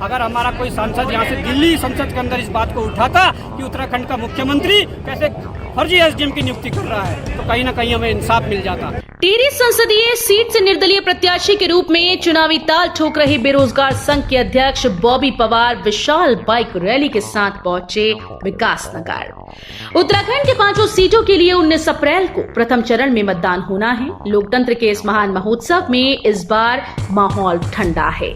अगर हमारा कोई सांसद यहाँ से दिल्ली संसद के अंदर इस बात को उठाता कि उत्तराखंड का मुख्यमंत्री कैसे फर्जी एसडीएम की नियुक्ति कर रहा है, तो कहीं ना कहीं हमें इंसाफ मिल जाता। टिहरी संसदीय सीट से निर्दलीय प्रत्याशी के रूप में चुनावी ताल ठोक रहे बेरोजगार संघ के अध्यक्ष बॉबी पवार विशाल बाइक रैली के साथ पहुंचे विकासनगर। उत्तराखंड के 5 सीटों के लिए 19 अप्रैल को प्रथम चरण में मतदान होना है। लोकतंत्र के इस महान महोत्सव में इस बार माहौल ठंडा है,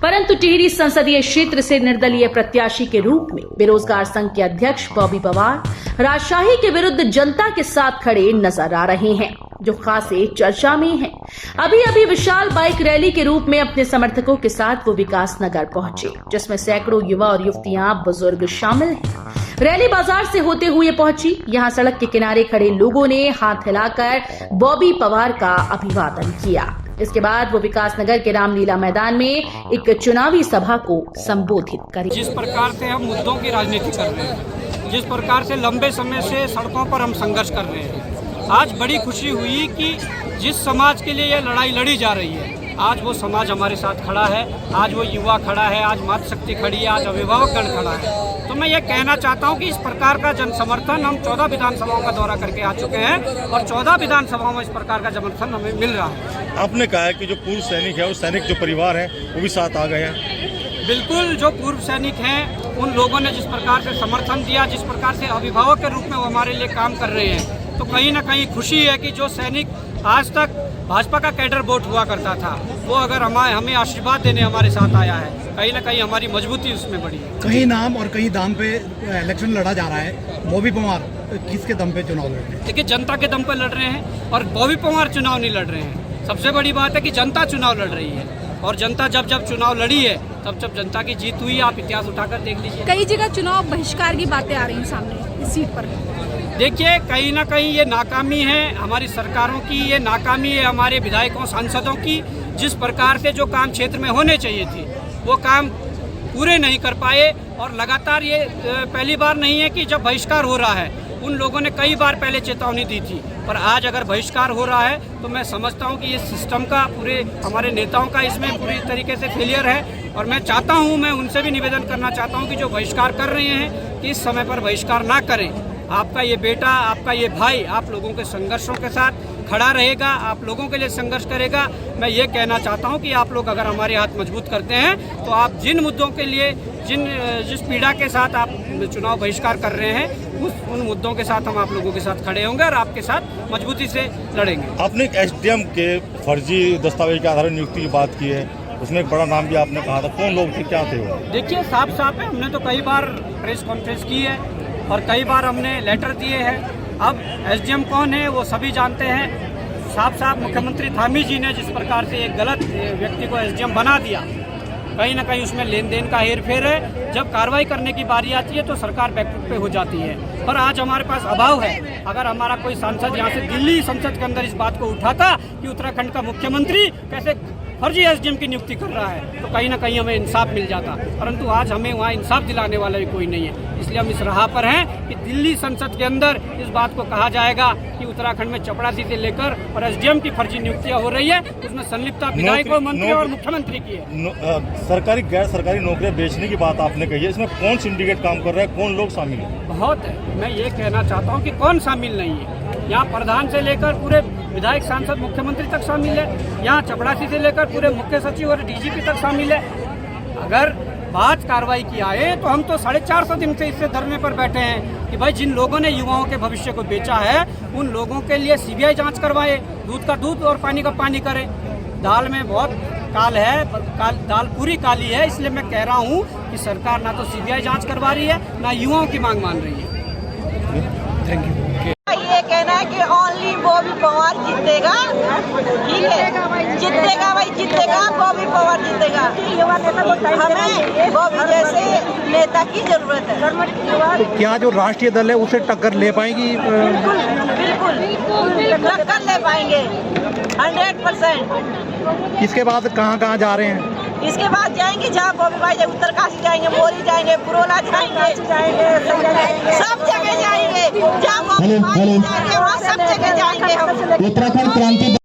परंतु टिहरी संसदीय क्षेत्र से निर्दलीय प्रत्याशी के रूप में बेरोजगार संघ के अध्यक्ष बॉबी पवार राजशाही के विरुद्ध जनता के साथ खड़े नजर आ रहे हैं, जो खासे चर्चा में हैं। अभी विशाल बाइक रैली के रूप में अपने समर्थकों के साथ वो विकासनगर पहुंचे, जिसमें सैकड़ों युवा और युवतियां, बुजुर्ग शामिल हैं। रैली बाजार से होते हुए पहुंची। यहां सड़क के किनारे खड़े लोगों ने हाथ हिलाकर बॉबी पवार का अभिवादन किया। इसके बाद वो विकासनगर के रामलीला मैदान में एक चुनावी सभा को संबोधित करें। जिस प्रकार से हम मुद्दों की राजनीति कर रहे हैं, जिस प्रकार से लंबे समय से सड़कों पर हम संघर्ष कर रहे हैं, आज बड़ी खुशी हुई कि जिस समाज के लिए यह लड़ाई लड़ी जा रही है, आज वो समाज हमारे साथ खड़ा है, आज वो युवा खड़ा है, आज मातृशक्ति खड़ी है, आज अभिभावकगण खड़ा है। तो मैं ये कहना चाहता हूँ कि इस प्रकार का जन समर्थन हम 14 विधानसभाओं का दौरा करके आ चुके हैं और 14 विधानसभाओं में इस प्रकार का समर्थन हमें मिल रहा है। आपने कहा है कि जो पूर्व सैनिक है, उस सैनिक जो परिवार है, वो भी साथ आ गए हैं। बिल्कुल, जो पूर्व सैनिक हैं उन लोगों ने जिस प्रकार से समर्थन दिया, जिस प्रकार से अभिभावक के रूप में वो हमारे लिए काम कर रहे हैं, तो कहीं ना कहीं खुशी है कि जो सैनिक आज तक भाजपा का कैडर वोट हुआ करता था, वो अगर हमें आशीर्वाद देने हमारे साथ आया है, कहीं ना कहीं हमारी मजबूती उसमें बढ़ी है। कहीं नाम और कहीं दाम पे इलेक्शन लड़ा जा रहा है। बॉबी पवार किसके दम पे चुनाव लड़ रहे हैं? देखिए, जनता के दम पर लड़ रहे हैं और बॉबी पवार चुनाव नहीं लड़ रहे हैं। सबसे बड़ी बात है कि जनता चुनाव लड़ रही है और जनता जब चुनाव लड़ी है तब जनता की जीत हुई। आप इतिहास उठाकर देख लीजिए, कई जगह चुनाव बहिष्कार की बातें आ रही हैं सामने इस सीट पर। देखिए, कहीं ना कहीं ये नाकामी है हमारी सरकारों की, ये नाकामी है हमारे विधायकों सांसदों की। जिस प्रकार से जो काम क्षेत्र में होने चाहिए थे वो काम पूरे नहीं कर पाए और लगातार ये पहली बार नहीं है कि जब बहिष्कार हो रहा है। उन लोगों ने कई बार पहले चेतावनी दी थी, पर आज अगर बहिष्कार हो रहा है तो मैं समझता हूँ कि ये सिस्टम का, पूरे हमारे नेताओं का इसमें पूरी तरीके से फेलियर है। और मैं चाहता हूँ, मैं उनसे भी निवेदन करना चाहता हूँ कि जो बहिष्कार कर रहे हैं कि इस समय पर बहिष्कार ना करें। आपका ये बेटा, आपका ये भाई आप लोगों के संघर्षों के साथ खड़ा रहेगा, आप लोगों के लिए संघर्ष करेगा। मैं ये कहना चाहता हूँ कि आप लोग अगर हमारे हाथ मजबूत करते हैं तो आप जिन मुद्दों के लिए, जिस पीड़ा के साथ आप चुनाव बहिष्कार कर रहे हैं, उन मुद्दों के साथ हम आप लोगों के साथ खड़े होंगे और आपके साथ मजबूती से लड़ेंगे। आपने एसडीएम के फर्जी दस्तावेज के आधार पर नियुक्ति की बात की है, उसमें एक बड़ा नाम भी आपने कहा था। कौन लोग थे, क्या थे वो? देखिए, साफ है, हमने तो कई बार प्रेस कॉन्फ्रेंस की है और कई बार हमने लेटर दिए हैं। अब एसडीएम कौन है वो सभी जानते हैं। साफ मुख्यमंत्री धामी जी ने जिस प्रकार से एक गलत व्यक्ति को एसडीएम बना दिया, कहीं ना कहीं उसमें लेन देन का हेरफेर है। जब कार्रवाई करने की बारी आती है तो सरकार बैकफुट पे हो जाती है। पर आज हमारे पास अभाव है। अगर हमारा कोई सांसद यहाँ से दिल्ली संसद के अंदर इस बात को उठाता कि उत्तराखंड का मुख्यमंत्री कैसे फर्जी एसडीएम की नियुक्ति कर रहा है, तो कहीं ना कहीं हमें इंसाफ मिल जाता। परंतु आज हमें वहाँ इंसाफ दिलाने वाला भी कोई नहीं है। इसलिए हम इस राह पर हैं कि दिल्ली संसद के अंदर इस बात को कहा जाएगा कि उत्तराखंड में चपरासी से लेकर और एसडीएम की फर्जी नियुक्तियां हो रही है, उसमें संलिप्तता विधायकों, मंत्री और मुख्यमंत्री की है। सरकारी गैर सरकारी नौकरियां बेचने की बात आपने कही है, इसमें कौन सिंडिकेट काम कर रहा है, कौन लोग शामिल है? बहुत है। मैं ये कहना चाहता हूँ कि कौन शामिल नहीं है। यहाँ प्रधान से लेकर पूरे विधायक, सांसद, मुख्यमंत्री तक शामिल है। यहाँ चपरासी से लेकर पूरे मुख्य सचिव और डीजीपी तक शामिल है। अगर बात कार्रवाई की आए तो हम तो 450 दिन से इससे धरने पर बैठे हैं कि भाई जिन लोगों ने युवाओं के भविष्य को बेचा है उन लोगों के लिए सीबीआई जांच करवाए, दूध का दूध और पानी का पानी करे। दाल में बहुत काल है, दाल पूरी काली है। इसलिए मैं कह रहा हूँ कि सरकार ना तो सीबीआई जांच करवा रही है, ना युवाओं की मांग मान रही है। Thank you. ये कहना है कि ओनली बॉबी पवार जीतेगा, ठीक है, जीतेगा भाई, जीतेगा, बॉबी पवार जीतेगा। हमें बॉबी जैसे नेता की जरूरत है। तो क्या जो राष्ट्रीय दल है उसे टक्कर ले पाएगी? बिल्कुल टक्कर ले पाएंगे 100%। इसके बाद कहाँ जा रहे हैं? इसके बाद जाएंगे जहाँ बॉबी भाई जाए, उत्तरकाशी जाएंगे, मोरी जाएंगे, पुरोला जाएंगे, सब जगह जाएंगे। जहाँ बॉबी भाई जाएंगे वहाँ सब जगह जाएंगे हम। उत्तराखंड क्रांति